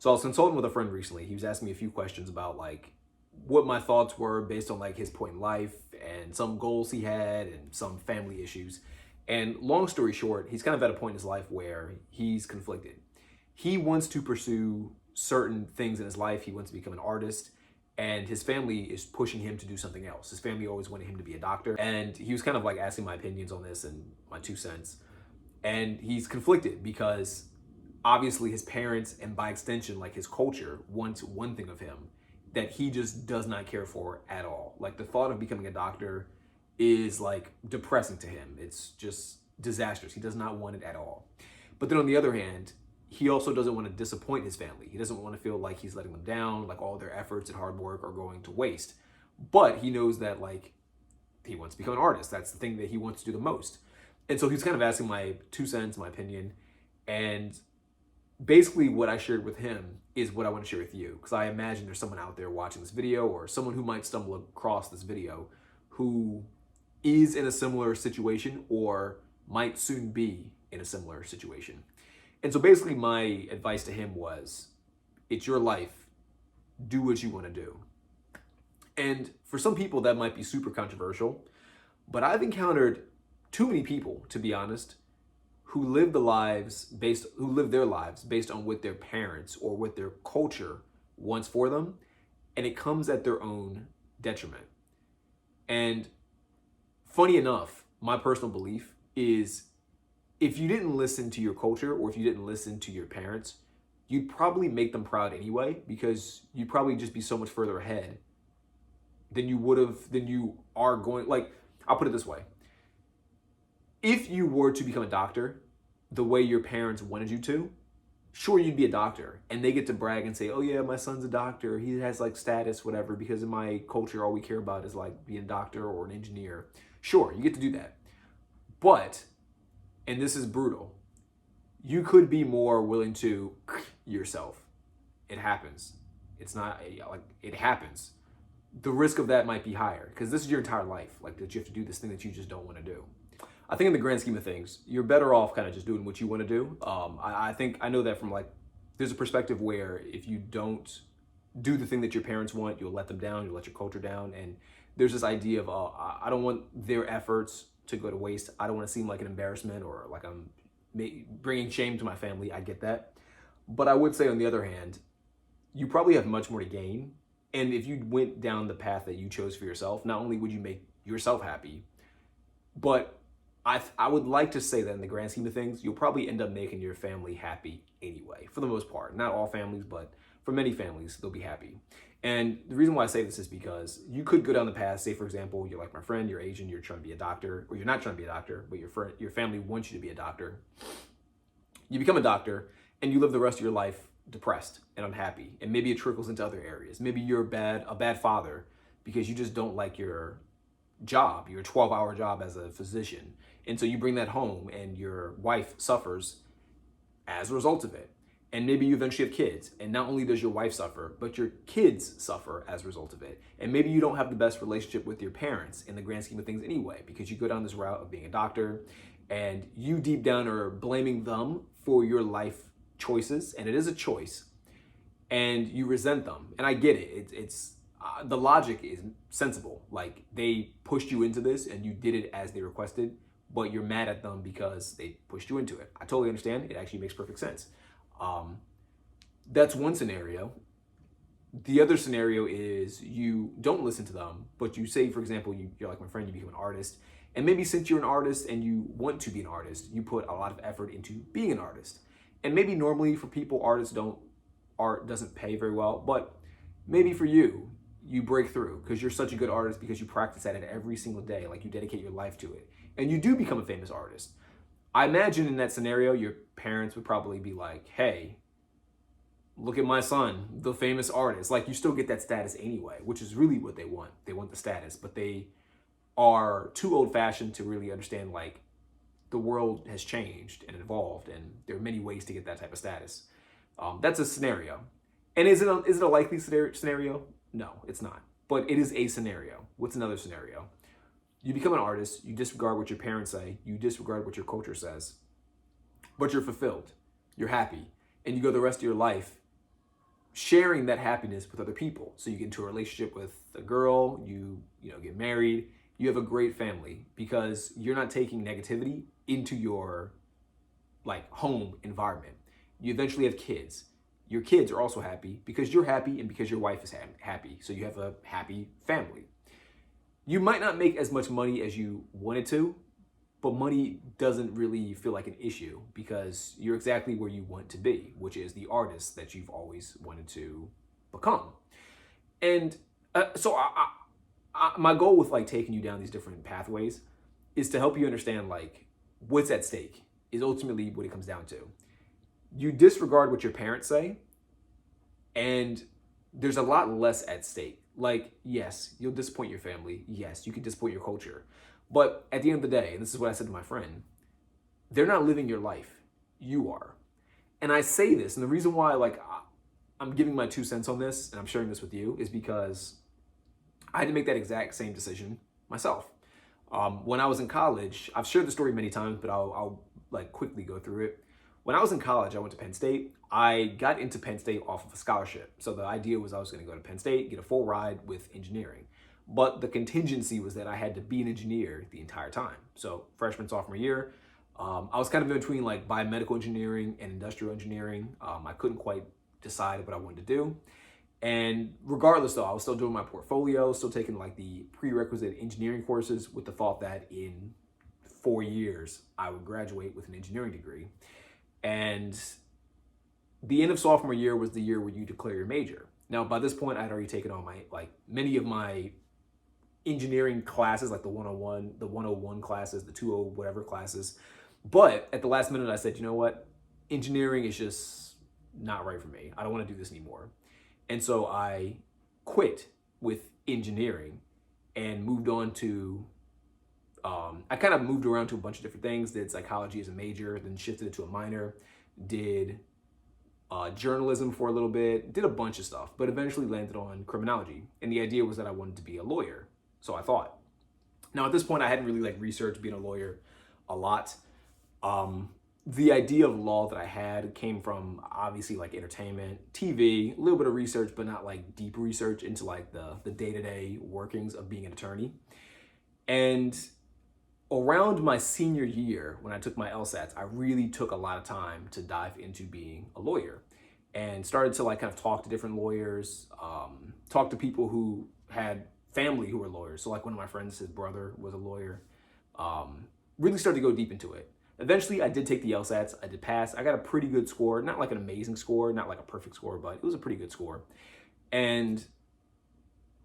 So I was consulting with a friend recently. He was asking me a few questions about like what my thoughts were based on like his point in life and some goals he had and some family issues. And long story short, he's kind of at a point in his life where he's conflicted. He wants to pursue certain things in his life. He wants to become an artist, and his family is pushing him to do something else. His family always wanted him to be a doctor, and he was kind of like asking my opinions on this and my 2 cents. And he's conflicted because obviously his parents and by extension like his culture wants one thing of him that he just does not care for at all. Like the thought of becoming a doctor is like depressing to him. It's just disastrous. He does not want it at all. But then on the other hand, he also doesn't want to disappoint his family. He doesn't want to feel like he's letting them down, like all their efforts and hard work are going to waste. But he knows that like he wants to become an artist. That's the thing that he wants to do the most. And so he's kind of asking my 2 cents, my opinion. And basically what I shared with him is what I want to share with you. Because I imagine there's someone out there watching this video or someone who might stumble across this video who is in a similar situation or might soon be in a similar situation. And so basically my advice to him was, it's your life. Do what you want to do. And for some people that might be super controversial, but I've encountered too many people, to be honest, who live their lives based on what their parents or what their culture wants for them, and it comes at their own detriment. And funny enough, my personal belief is if you didn't listen to your culture or if you didn't listen to your parents, you'd probably make them proud anyway, because you'd probably just be so much further ahead than you are going. Like, I'll put it this way. If you were to become a doctor the way your parents wanted you to, sure, you'd be a doctor and they get to brag and say, oh yeah, my son's a doctor. He has like status, whatever, because in my culture, all we care about is like being a doctor or an engineer. Sure, you get to do that. But, and this is brutal, you could be more willing to yourself. It happens. It's not like it happens. The risk of that might be higher because this is your entire life. Like that you have to do this thing that you just don't want to do. I think in the grand scheme of things, you're better off kind of just doing what you want to do. I know that from like, there's a perspective where if you don't do the thing that your parents want, you'll let them down, you'll let your culture down. And there's this idea of, I don't want their efforts to go to waste. I don't want to seem like an embarrassment or like I'm bringing shame to my family. I get that. But I would say on the other hand, you probably have much more to gain. And if you went down the path that you chose for yourself, not only would you make yourself happy, but I would like to say that in the grand scheme of things, you'll probably end up making your family happy anyway, for the most part. Not all families, but for many families, they'll be happy. And the reason why I say this is because you could go down the path, say for example, you're like my friend, you're Asian, you're trying to be a doctor, or you're not trying to be a doctor, but your family wants you to be a doctor. You become a doctor and you live the rest of your life depressed and unhappy. And maybe it trickles into other areas. Maybe you're a bad father because you just don't like your job, your 12-hour job as a physician. And so you bring that home and your wife suffers as a result of it. And maybe you eventually have kids. And not only does your wife suffer, but your kids suffer as a result of it. And maybe you don't have the best relationship with your parents in the grand scheme of things anyway, because you go down this route of being a doctor and you deep down are blaming them for your life choices. And it is a choice. And you resent them. And I get it. It's the logic is sensible. Like they pushed you into this and you did it as they requested, but you're mad at them because they pushed you into it. I totally understand. It actually makes perfect sense. That's one scenario. The other scenario is you don't listen to them, but you say, for example, you're like my friend, you become an artist. And maybe since you're an artist and you want to be an artist, you put a lot of effort into being an artist. And maybe normally for people, art doesn't pay very well, but maybe for you, you break through because you're such a good artist because you practice at it every single day, like you dedicate your life to it. And you do become a famous artist. I imagine in that scenario, your parents would probably be like, hey, look at my son, the famous artist. Like you still get that status anyway, which is really what they want. They want the status, but they are too old fashioned to really understand like the world has changed and evolved and there are many ways to get that type of status. That's a scenario. And is it a likely scenario? No, it's not. But it is a scenario. What's another scenario? You become an artist, you disregard what your parents say, you disregard what your culture says, but you're fulfilled, you're happy, and you go the rest of your life sharing that happiness with other people. So you get into a relationship with a girl, you know, get married, you have a great family because you're not taking negativity into your like home environment. You eventually have kids. Your kids are also happy because you're happy and because your wife is happy. So you have a happy family. You might not make as much money as you wanted to, but money doesn't really feel like an issue because you're exactly where you want to be, which is the artist that you've always wanted to become. And my goal with like taking you down these different pathways is to help you understand like what's at stake is ultimately what it comes down to. You disregard what your parents say, and there's a lot less at stake. Like, yes, you'll disappoint your family. Yes, you can disappoint your culture. But at the end of the day, and this is what I said to my friend, they're not living your life. You are. And I say this, and the reason why like I'm giving my 2 cents on this, and I'm sharing this with you, is because I had to make that exact same decision myself. When I was in college, I've shared the story many times, but I'll like quickly go through it. When I was in college, I went to Penn State. I got into Penn State off of a scholarship. So the idea was I was going to go to Penn State, get a full ride with engineering. But the contingency was that I had to be an engineer the entire time. So freshman, sophomore year, I was kind of in between like biomedical engineering and industrial engineering. I couldn't quite decide what I wanted to do. And regardless though, I was still doing my portfolio, still taking like the prerequisite engineering courses with the thought that in 4 years, I would graduate with an engineering degree. And the end of sophomore year was the year where you declare your major. Now, by this point, I'd already taken on many of my engineering classes, like the 101, the 101 classes, the 20 whatever classes. But at the last minute, I said, you know what? Engineering is just not right for me. I don't want to do this anymore. And so I quit with engineering and moved on to, I kind of moved around to a bunch of different things, did psychology as a major, then shifted it to a minor, did journalism for a little bit, did a bunch of stuff, but eventually landed on criminology. And the idea was that I wanted to be a lawyer. So I thought. Now at this point, I hadn't really like researched being a lawyer a lot. The idea of law that I had came from obviously like entertainment, TV, a little bit of research, but not like deep research into like the day-to-day workings of being an attorney. And around my senior year, when I took my LSATs, I really took a lot of time to dive into being a lawyer and started to like kind of talk to different lawyers, talk to people who had family who were lawyers. So like one of my friends, his brother was a lawyer, really started to go deep into it. Eventually, I did take the LSATs. I did pass. I got a pretty good score, not like an amazing score, not like a perfect score, but it was a pretty good score. And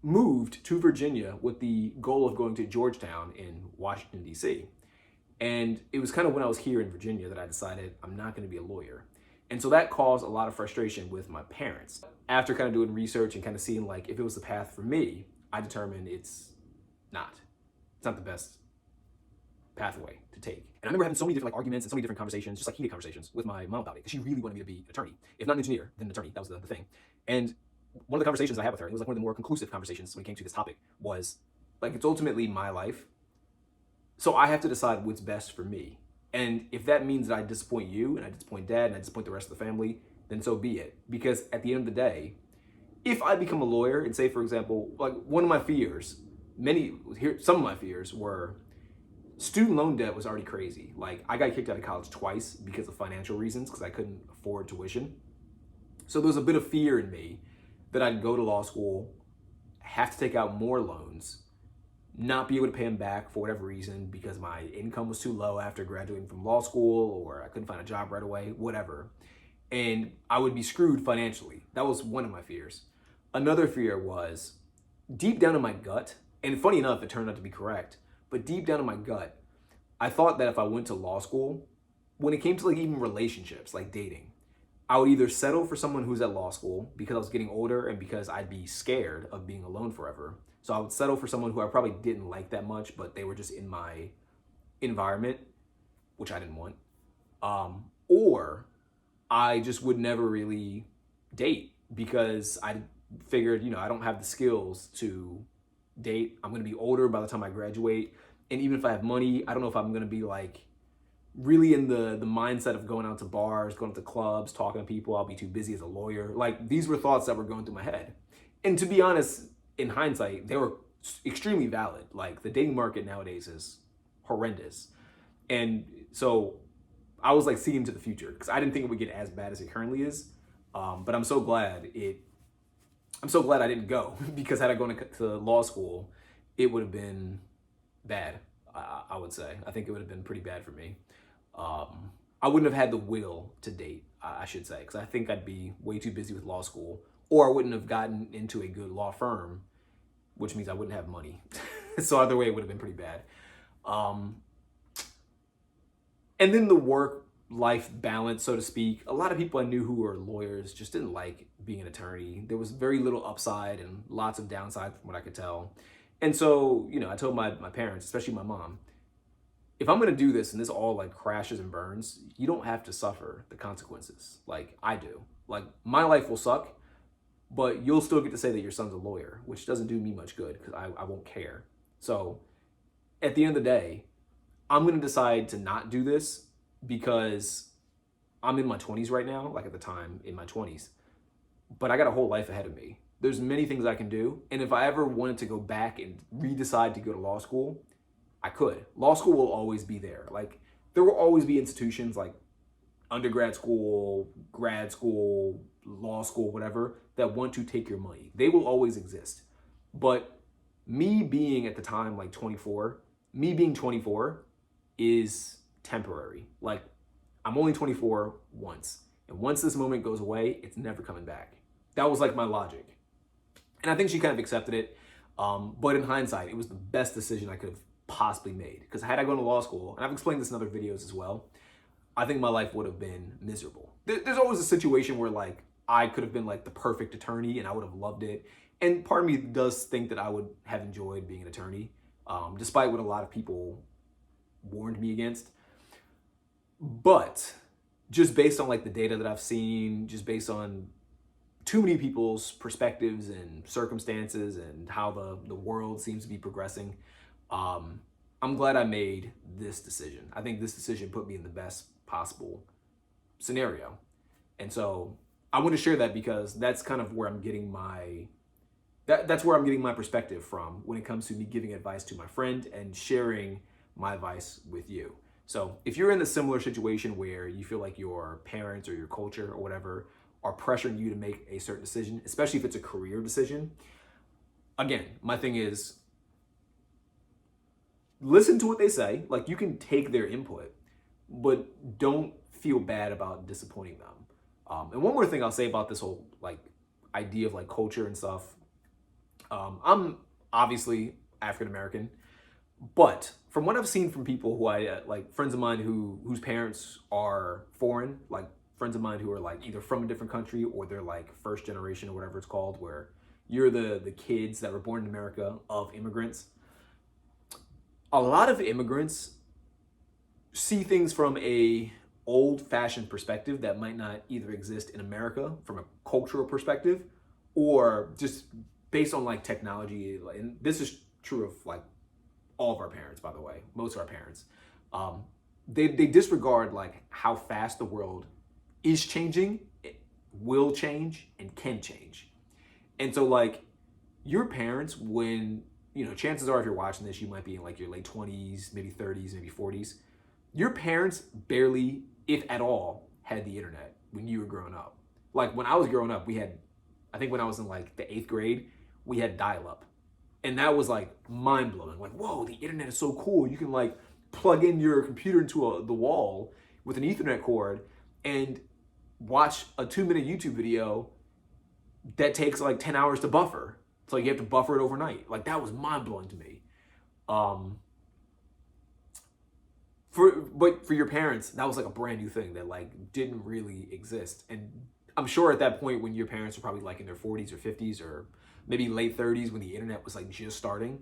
moved to Virginia with the goal of going to Georgetown in Washington, D.C. And it was kind of when I was here in Virginia that I decided I'm not going to be a lawyer. And so that caused a lot of frustration with my parents. After kind of doing research and kind of seeing like if it was the path for me, I determined it's not. It's not the best pathway to take. And I remember having so many different like arguments and so many different conversations, just like heated conversations with my mom about it, because she really wanted me to be an attorney. If not an engineer, then an attorney. That was the thing. And one of the conversations I had with her, it was like one of the more conclusive conversations when it came to this topic, was like, it's ultimately my life. So I have to decide what's best for me. And if that means that I disappoint you and I disappoint dad and I disappoint the rest of the family, then so be it. Because at the end of the day, if I become a lawyer and say, for example, like one of my fears, some of my fears were student loan debt was already crazy. Like I got kicked out of college twice because of financial reasons because I couldn't afford tuition. So there was a bit of fear in me that I'd go to law school, have to take out more loans, not be able to pay them back for whatever reason because my income was too low after graduating from law school or I couldn't find a job right away, whatever. And I would be screwed financially. That was one of my fears. Another fear was deep down in my gut, and funny enough, it turned out to be correct, but deep down in my gut, I thought that if I went to law school, when it came to like even relationships, like dating, I would either settle for someone who's at law school because I was getting older and because I'd be scared of being alone forever. So I would settle for someone who I probably didn't like that much, but they were just in my environment, which I didn't want. Or I just would never really date because I figured, I don't have the skills to date. I'm going to be older by the time I graduate. And even if I have money, I don't know if I'm going to be like really in the mindset of going out to bars, going to clubs, talking to people. I'll be too busy as a lawyer. Like, these were thoughts that were going through my head. And to be honest, in hindsight, they were extremely valid. Like, the dating market nowadays is horrendous. And so I was like seeing to the future because I didn't think it would get as bad as it currently is. But I'm so glad I didn't go because had I gone to law school, it would have been bad. I would say. I think it would have been pretty bad for me. I wouldn't have had the will to date, I should say, because I think I'd be way too busy with law school, or I wouldn't have gotten into a good law firm, which means I wouldn't have money. So either way, it would have been pretty bad. And then the work-life balance, so to speak. A lot of people I knew who were lawyers just didn't like being an attorney. There was very little upside and lots of downside from what I could tell. And so, I told my parents, especially my mom, if I'm gonna do this and this all like crashes and burns, you don't have to suffer the consequences like I do. Like, my life will suck, but you'll still get to say that your son's a lawyer, which doesn't do me much good because I won't care. So at the end of the day, I'm gonna decide to not do this because I'm in my 20s right now, like at the time in my 20s, but I got a whole life ahead of me. There's many things I can do. And if I ever wanted to go back and redecide to go to law school, I could. Law school will always be there. Like, there will always be institutions like undergrad school, grad school, law school, whatever, that want to take your money. They will always exist. But me being at the time like 24, me being 24 is temporary. Like, I'm only 24 once. And once this moment goes away, it's never coming back. That was like my logic. And I think she kind of accepted it. But in hindsight, it was the best decision I could have possibly made. Because had I gone to law school, and I've explained this in other videos as well, I think my life would have been miserable. There's always a situation where like I could have been like the perfect attorney and I would have loved it. And part of me does think that I would have enjoyed being an attorney, despite what a lot of people warned me against. But just based on like the data that I've seen, just based on too many people's perspectives and circumstances and how the world seems to be progressing, I'm glad I made this decision. I think this decision put me in the best possible scenario. And so I want to share that because that's kind of where I'm getting that's where I'm getting my perspective from when it comes to me giving advice to my friend and sharing my advice with you. So if you're in a similar situation where you feel like your parents or your culture or whatever are pressuring you to make a certain decision, especially if it's a career decision, again, my thing is listen to what they say. Like, you can take their input, but don't feel bad about disappointing them. And one more thing I'll say about this whole like idea of like culture and stuff. I'm obviously African American, but from what I've seen from people who I like, friends of mine whose parents are foreign, like friends of mine who are like either from a different country or they're like first generation or whatever it's called, where you're the kids that were born in America of immigrants. A lot of immigrants see things from a old-fashioned perspective that might not either exist in America from a cultural perspective or just based on like technology. And this is true of like all of our parents, by the way, most of our parents. They disregard like how fast the world is changing, it will change, and can change. And so like your parents, when, chances are if you're watching this, you might be in like your late 20s, maybe 30s, maybe 40s. Your parents barely, if at all, had the internet when you were growing up. Like when I was growing up, I think when I was in like the 8th grade, we had dial-up. And that was like mind-blowing. Like, whoa, the internet is so cool. You can like plug in your computer into the wall with an Ethernet cord and watch a 2-minute YouTube video that takes like 10 hours to buffer. So you have to buffer it overnight. Like, that was mind-blowing to me. But for your parents, that was like a brand new thing that like didn't really exist. And I'm sure at that point when your parents were probably like in their 40s or 50s or maybe late 30s when the internet was like just starting,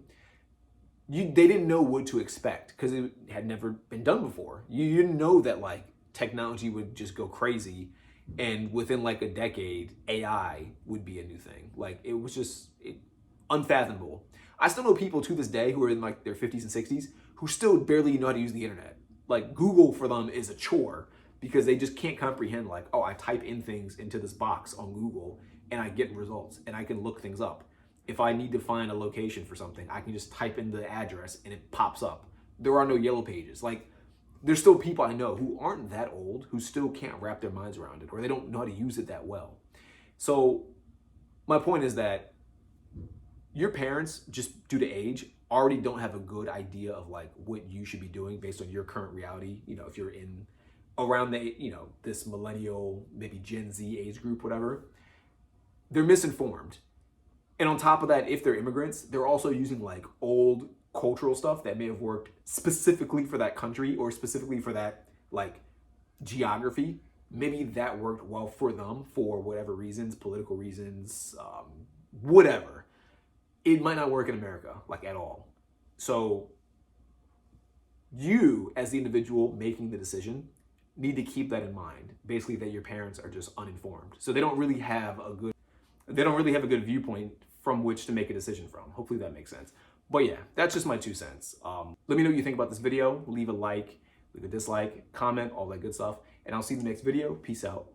they didn't know what to expect because it had never been done before. You didn't know that like technology would just go crazy and within like a decade, AI would be a new thing. Like, it was just unfathomable. I still know people to this day who are in like their 50s and 60s who still barely know how to use the internet. like Google for them is a chore because they just can't comprehend like, oh, I type in things into this box on Google and I get results and I can look things up. If I need to find a location for something, I can just type in the address and it pops up. There are no yellow pages. Like, there's still people I know who aren't that old who still can't wrap their minds around it, or they don't know how to use it that well. So my point is that your parents, just due to age, already don't have a good idea of like what you should be doing based on your current reality. You know, if you're in around the, you know, this millennial, maybe Gen Z age group, whatever, they're misinformed. And on top of that, if they're immigrants, they're also using like old cultural stuff that may have worked specifically for that country or specifically for that like geography. Maybe that worked well for them for whatever reasons, political reasons, whatever. It might not work in America, like at all. So you, as the individual making the decision, need to keep that in mind. Basically, that your parents are just uninformed. So they don't really have a good viewpoint from which to make a decision from. Hopefully that makes sense. But yeah, that's just my 2 cents. Let me know what you think about this video. Leave a like, leave a dislike, comment, all that good stuff. And I'll see you in the next video. Peace out.